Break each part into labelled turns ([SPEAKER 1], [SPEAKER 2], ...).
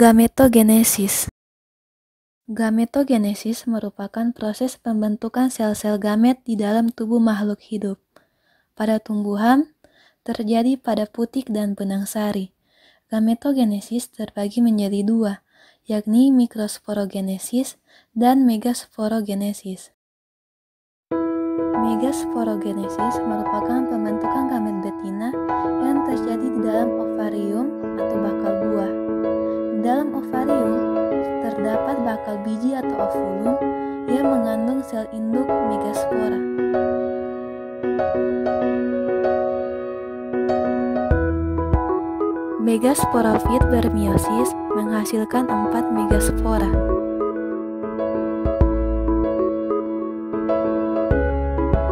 [SPEAKER 1] Gametogenesis. Gametogenesis merupakan proses pembentukan sel-sel gamet di dalam tubuh makhluk hidup. Pada tumbuhan, terjadi pada putik dan benang sari. Gametogenesis terbagi menjadi dua, yakni mikrosporogenesis dan megasporogenesis. Megasporogenesis merupakan pembentukan gamet betina yang terjadi di dalam ovarium atau bakal buah. Di dalam ovarium terdapat bakal biji atau ovulum yang mengandung sel induk megaspora. Megasporofit bermeiosis menghasilkan 4 megaspora.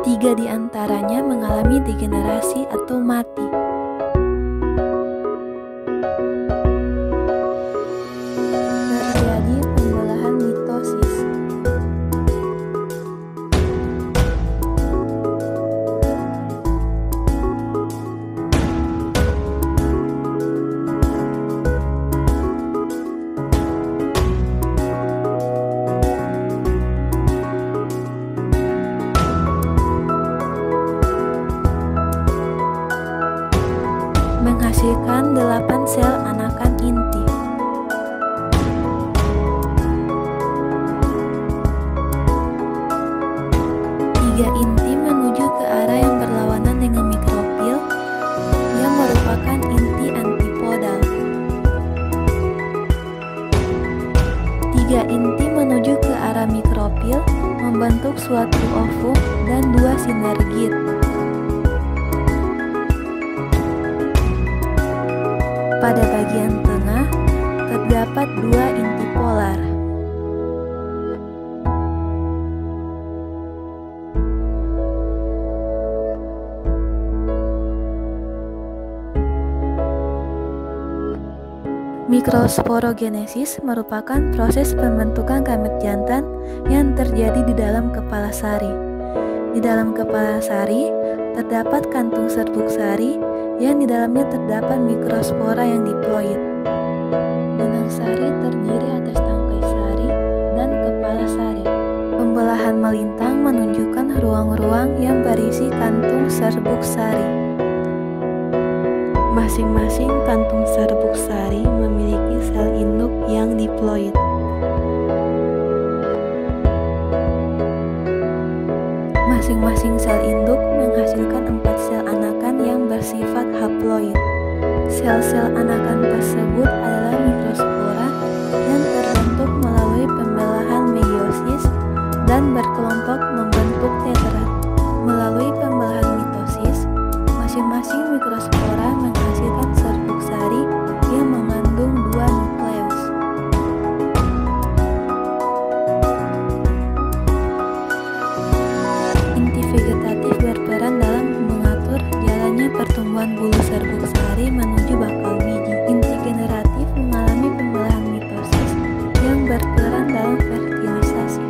[SPEAKER 1] Tiga di antaranya mengalami degenerasi atau mati. Terjadi pembelahan mitosis. Menghasilkan 8 sel anakan inti. Tiga inti menuju ke arah yang berlawanan dengan mikropil yang merupakan inti antipodal. Tiga inti menuju ke arah mikropil membentuk suatu ovum dan 2 sinergit. Pada bagian tengah, terdapat 2 inti polar. Mikrosporogenesis merupakan proses pembentukan gamet jantan yang terjadi di dalam kepala sari. Di dalam kepala sari, terdapat kantung serbuk sari yang di dalamnya terdapat mikrospora yang diploid. Benang sari terdiri atas tangkai sari dan kepala sari. Pembelahan melintang menunjukkan ruang-ruang yang berisi kantung serbuk sari. Masing-masing kantung serbuk sari memiliki sel induk yang diploid. Masing-masing sel induk menghasilkan 4 sel anakan yang bersifat haploid. Sel-sel anakan tersebut adalah mikrospora yang terbentuk melalui pembelahan meiosis dan berkelompok membentuk tetrat. Melalui pembelahan mitosis, masing-masing mikrospora menghasilkan serbuk sari yang mengandung 2 nukleus. Inti vegetatif berperan dalam mengatur jalannya pertumbuhan bulu serbuk sari menuju bakal biji. Inti generatif mengalami pembelahan mitosis yang berperan dalam fertilisasi.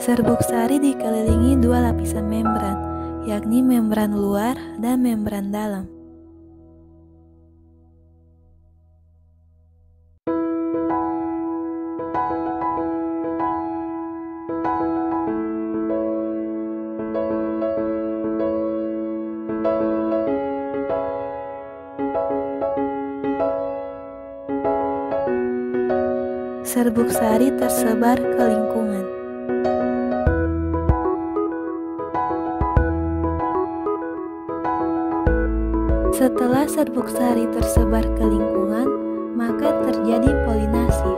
[SPEAKER 1] Serbuk sari dikelilingi 2 lapisan membran, yakni membran luar dan membran dalam. Serbuk sari tersebar ke lingkungan. Setelah serbuk sari tersebar ke lingkungan, maka terjadi polinasi.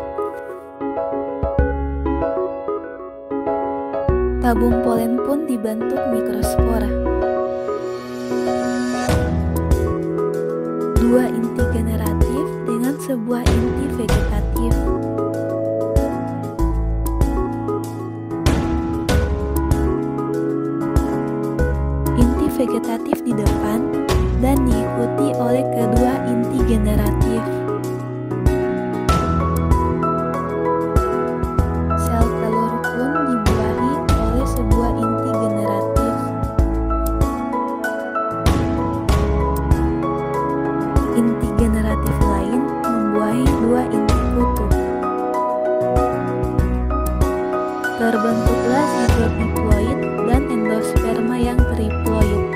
[SPEAKER 1] Tabung polen pun dibentuk mikrospora. 2 inti generatif dengan sebuah inti vegetatif. vegetatif di depan dan diikuti oleh kedua inti generatif. Sel telur pun dibuahi oleh sebuah inti generatif. Inti generatif lain membuahi dua inti kutu. Terbentuklah zigot diploid dan endosperma yang triploid.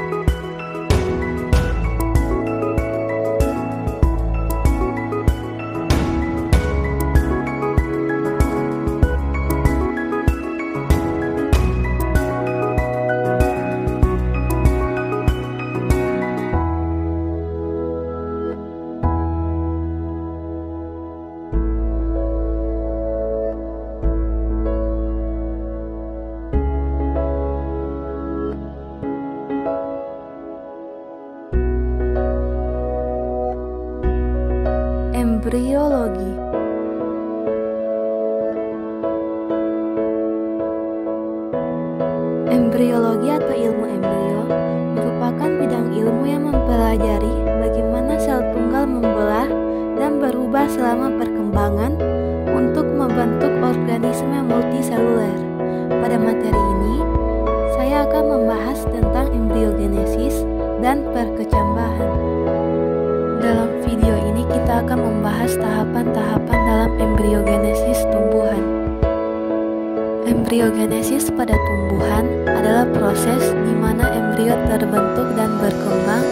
[SPEAKER 1] Embriologi. Embriologi atau ilmu embrio merupakan bidang ilmu yang mempelajari bagaimana sel tunggal membelah dan berubah selama perkembangan untuk membentuk organisme multiseluler. Pada materi ini, saya akan membahas tentang embriogenesis dan perkecambahan. Dalam video ini kita akan membahas tahapan-tahapan dalam embriogenesis tumbuhan. Embriogenesis pada tumbuhan adalah proses di mana embrio terbentuk dan berkembang,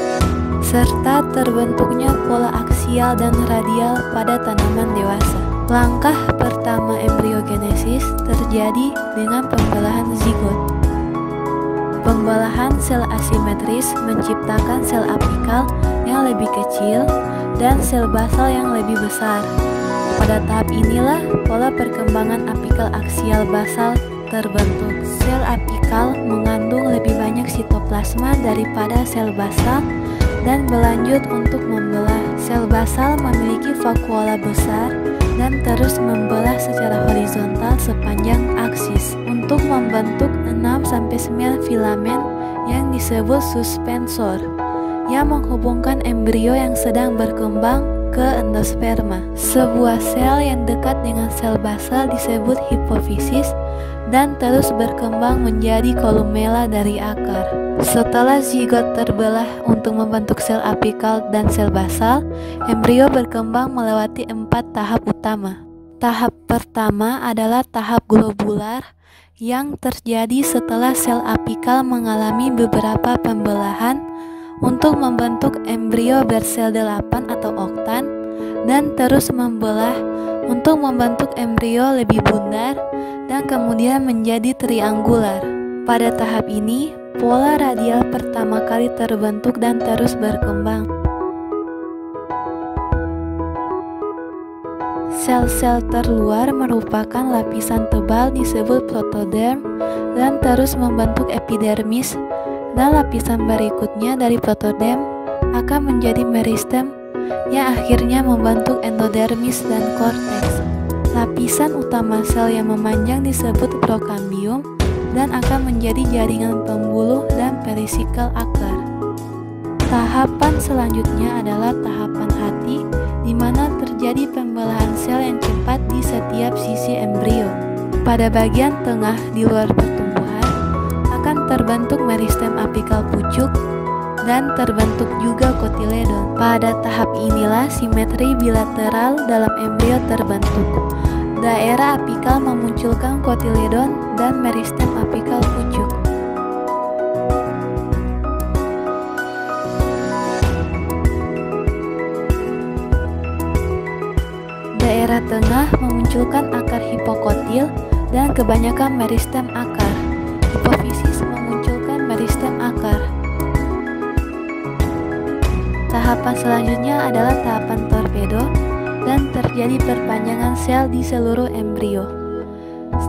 [SPEAKER 1] serta terbentuknya pola aksial dan radial pada tanaman dewasa. Langkah pertama embriogenesis terjadi dengan pembelahan zigot. Pembelahan sel asimetris menciptakan sel apikal yang lebih kecil dan sel basal yang lebih besar. Pada tahap inilah pola perkembangan apikal aksial basal terbentuk. Sel apikal mengandung lebih banyak sitoplasma daripada sel basal dan berlanjut untuk membelah. Sel basal memiliki vakuola besar dan terus membelah secara horizontal sepanjang aksis untuk membentuk 6-9 filamen yang disebut suspensor yang menghubungkan embrio yang sedang berkembang ke endosperma. Sebuah sel yang dekat dengan sel basal disebut hipofisis dan terus berkembang menjadi kolumella dari akar. Setelah zigot terbelah untuk membentuk sel apikal dan sel basal, embrio berkembang melewati 4 tahap utama. Tahap pertama adalah tahap globular yang terjadi setelah sel apikal mengalami beberapa pembelahan untuk membentuk embrio bersel 8 atau oktan dan terus membelah untuk membentuk embrio lebih bundar dan kemudian menjadi triangular. Pada tahap ini, pola radial pertama kali terbentuk dan terus berkembang. Sel-sel terluar merupakan lapisan tebal disebut protoderm dan terus membentuk epidermis, dan lapisan berikutnya dari protoderm akan menjadi meristem yang akhirnya membentuk endodermis dan korteks. Lapisan utama sel yang memanjang disebut prokambium dan akan menjadi jaringan pembuluh dan perisikal akar. Tahapan selanjutnya adalah tahapan hati, di mana terjadi pembelahan sel yang cepat di setiap sisi embrio. Pada bagian tengah di luar pertumbuhan akan terbentuk meristem apikal pucuk dan terbentuk juga kotiledon. Pada tahap inilah simetri bilateral dalam embrio terbentuk. Daerah apikal memunculkan kotiledon dan meristem apikal pucuk. Daerah tengah memunculkan akar hipokotil dan kebanyakan meristem akar. Hipofisis memunculkan meristem akar. Tahapan selanjutnya adalah tahapan torpedo dan terjadi perpanjangan sel di seluruh embrio,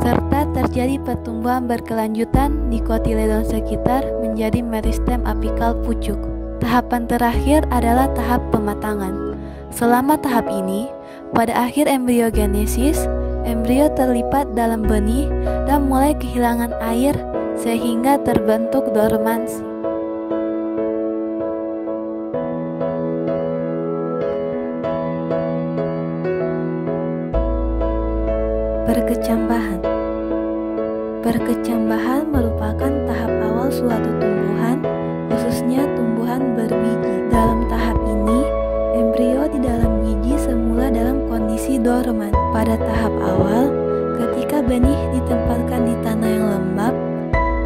[SPEAKER 1] serta terjadi pertumbuhan berkelanjutan di kotiledon sekitar menjadi meristem apikal pucuk. Tahapan terakhir adalah tahap pematangan. Selama tahap ini, pada akhir embriogenesis, embrio terlipat dalam benih dan mulai kehilangan air sehingga terbentuk dormansi. Perkecambahan. Perkecambahan merupakan tahap awal suatu tumbuhan, khususnya tumbuhan berbiji. Dalam tahap ini, embrio di dalam biji semula dalam kondisi dorman. Pada tahap awal, ketika benih ditempatkan di tanah yang lembab,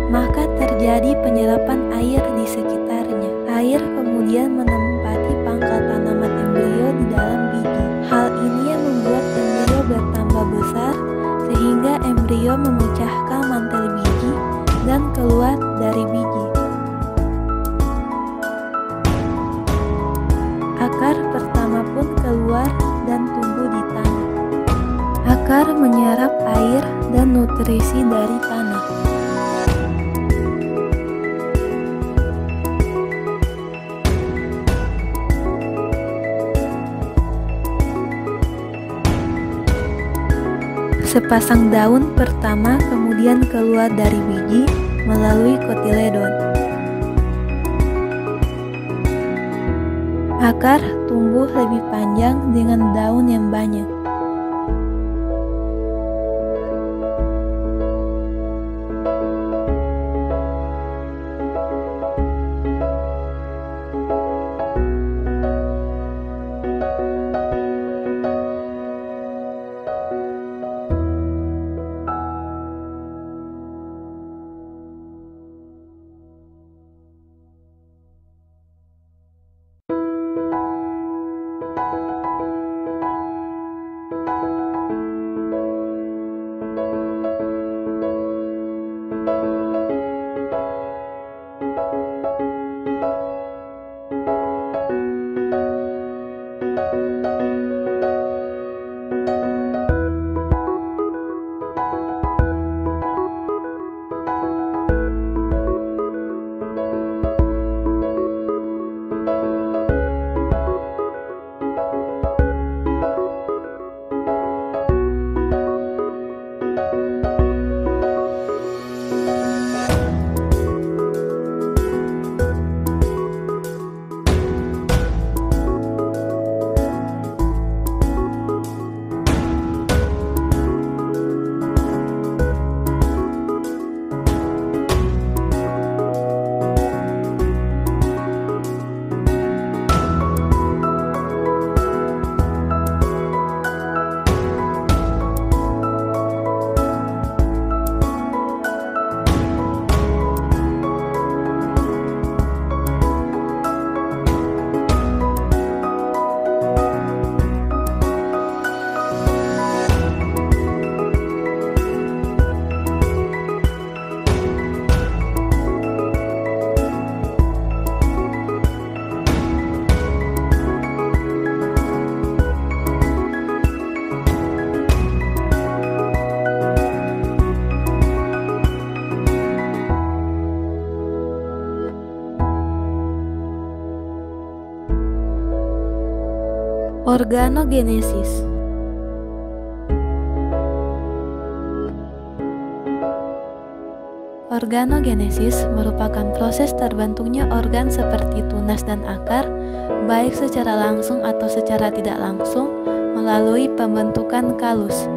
[SPEAKER 1] maka terjadi penyerapan air di sekitarnya. Air kemudian menempati pangkal tanaman embrio di dalam biji. Hal ini yang membuat embrio bertambah besar, sehingga embrio memecahkan mantel biji dan keluar dari biji. Akar pertama pun keluar dan tumbuh di tanah. Akar menyerap air dan nutrisi dari tanah. Sepasang daun pertama kemudian keluar dari biji melalui kotiledon. Akar tumbuh lebih panjang dengan daun yang banyak. Organogenesis. Organogenesis merupakan proses terbentuknya organ seperti tunas dan akar, baik secara langsung atau secara tidak langsung, melalui pembentukan kalus.